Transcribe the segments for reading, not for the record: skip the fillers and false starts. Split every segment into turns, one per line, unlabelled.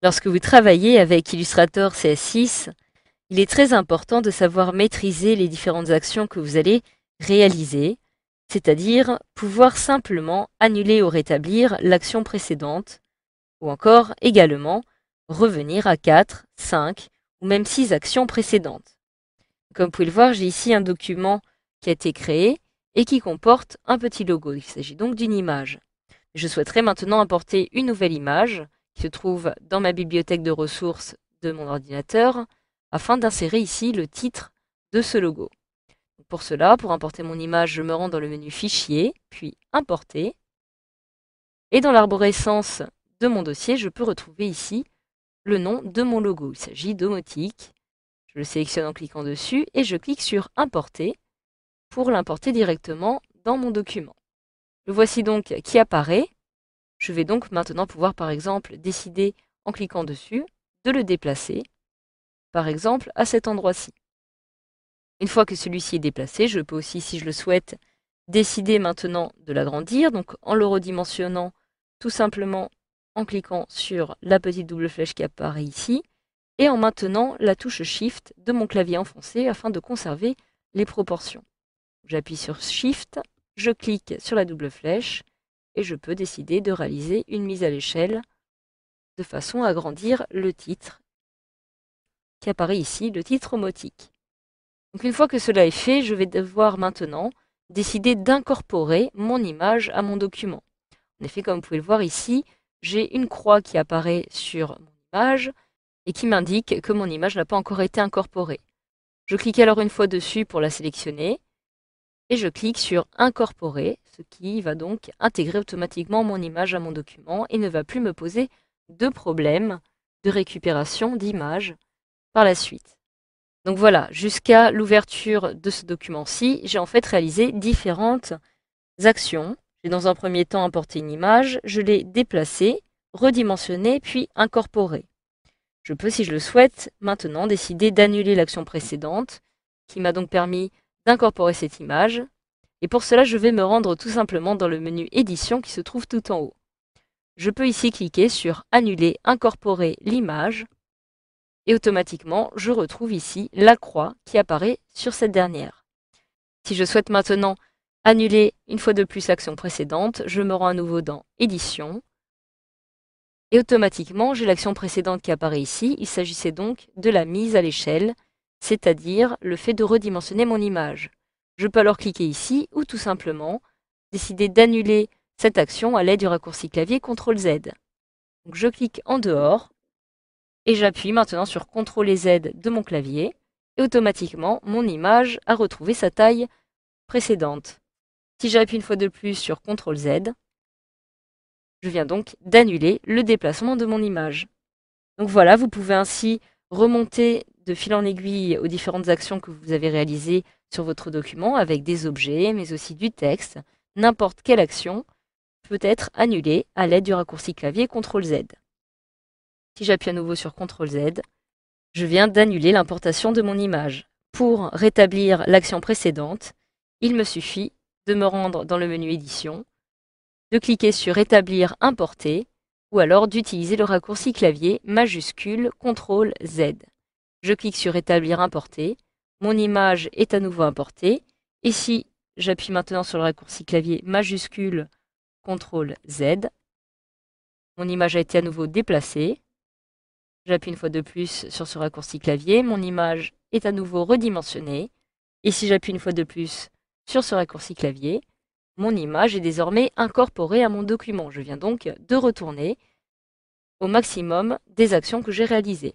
Lorsque vous travaillez avec Illustrator CS6, il est très important de savoir maîtriser les différentes actions que vous allez réaliser, c'est-à-dire pouvoir simplement annuler ou rétablir l'action précédente, ou encore également revenir à 4, 5 ou même 6 actions précédentes. Comme vous pouvez le voir, j'ai ici un document qui a été créé et qui comporte un petit logo. Il s'agit donc d'une image. Je souhaiterais maintenant importer une nouvelle image qui se trouve dans ma bibliothèque de ressources de mon ordinateur afin d'insérer ici le titre de ce logo. Pour cela, pour importer mon image, je me rends dans le menu Fichier, puis Importer. Et dans l'arborescence de mon dossier, je peux retrouver ici le nom de mon logo. Il s'agit Domotique. Je le sélectionne en cliquant dessus et je clique sur Importer pour l'importer directement dans mon document. Le voici donc qui apparaît. Je vais donc maintenant pouvoir par exemple décider en cliquant dessus de le déplacer, par exemple à cet endroit-ci. Une fois que celui-ci est déplacé, je peux aussi, si je le souhaite, décider maintenant de l'agrandir, donc en le redimensionnant tout simplement en cliquant sur la petite double flèche qui apparaît ici et en maintenant la touche Shift de mon clavier enfoncé afin de conserver les proportions. J'appuie sur Shift, je clique sur la double flèche et je peux décider de réaliser une mise à l'échelle de façon à agrandir le titre qui apparaît ici, le titre Omotique. Donc une fois que cela est fait, je vais devoir maintenant décider d'incorporer mon image à mon document. En effet, comme vous pouvez le voir ici, j'ai une croix qui apparaît sur mon image et qui m'indique que mon image n'a pas encore été incorporée. Je clique alors une fois dessus pour la sélectionner et je clique sur Incorporer, ce qui va donc intégrer automatiquement mon image à mon document et ne va plus me poser de problème de récupération d'image par la suite. Donc voilà, jusqu'à l'ouverture de ce document-ci, j'ai en fait réalisé différentes actions. J'ai dans un premier temps importé une image, je l'ai déplacée, redimensionnée, puis incorporée. Je peux, si je le souhaite, maintenant décider d'annuler l'action précédente, qui m'a donc permis d'incorporer cette image. Et pour cela, je vais me rendre tout simplement dans le menu Édition qui se trouve tout en haut. Je peux ici cliquer sur Annuler, incorporer l'image. Et automatiquement, je retrouve ici la croix qui apparaît sur cette dernière. Si je souhaite maintenant annuler une fois de plus l'action précédente, je me rends à nouveau dans Édition. Et automatiquement, j'ai l'action précédente qui apparaît ici. Il s'agissait donc de la mise à l'échelle, c'est-à-dire le fait de redimensionner mon image. Je peux alors cliquer ici ou tout simplement décider d'annuler cette action à l'aide du raccourci clavier CTRL-Z. Donc je clique en dehors et j'appuie maintenant sur CTRL et Z de mon clavier et automatiquement mon image a retrouvé sa taille précédente. Si j'appuie une fois de plus sur CTRL-Z, je viens donc d'annuler le déplacement de mon image. Donc voilà, vous pouvez ainsi remonter de fil en aiguille aux différentes actions que vous avez réalisées sur votre document avec des objets, mais aussi du texte. N'importe quelle action peut être annulée à l'aide du raccourci clavier CTRL-Z. Si j'appuie à nouveau sur CTRL-Z, je viens d'annuler l'importation de mon image. Pour rétablir l'action précédente, il me suffit de me rendre dans le menu Édition, de cliquer sur Rétablir importer, ou alors d'utiliser le raccourci clavier majuscule CTRL-Z. Je clique sur Rétablir importer, mon image est à nouveau importée, et si j'appuie maintenant sur le raccourci clavier majuscule CTRL-Z, mon image a été à nouveau déplacée. J'appuie une fois de plus sur ce raccourci clavier, mon image est à nouveau redimensionnée, et si j'appuie une fois de plus sur ce raccourci clavier, mon image est désormais incorporée à mon document. Je viens donc de retourner au maximum des actions que j'ai réalisées.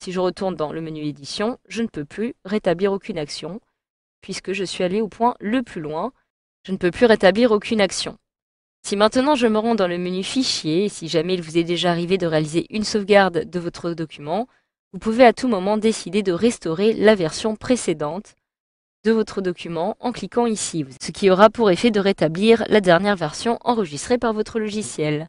Si je retourne dans le menu Édition, je ne peux plus rétablir aucune action, puisque je suis allé au point le plus loin. Je ne peux plus rétablir aucune action. Si maintenant je me rends dans le menu Fichier, si jamais il vous est déjà arrivé de réaliser une sauvegarde de votre document, vous pouvez à tout moment décider de restaurer la version précédente de votre document en cliquant ici, ce qui aura pour effet de rétablir la dernière version enregistrée par votre logiciel.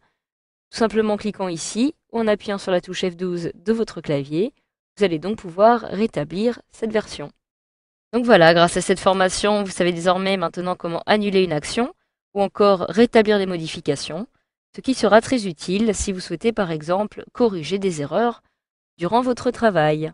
Tout simplement en cliquant ici ou en appuyant sur la touche F12 de votre clavier, vous allez donc pouvoir rétablir cette version. Donc voilà, grâce à cette formation, vous savez désormais maintenant comment annuler une action ou encore rétablir des modifications. ce qui sera très utile si vous souhaitez par exemple corriger des erreurs durant votre travail.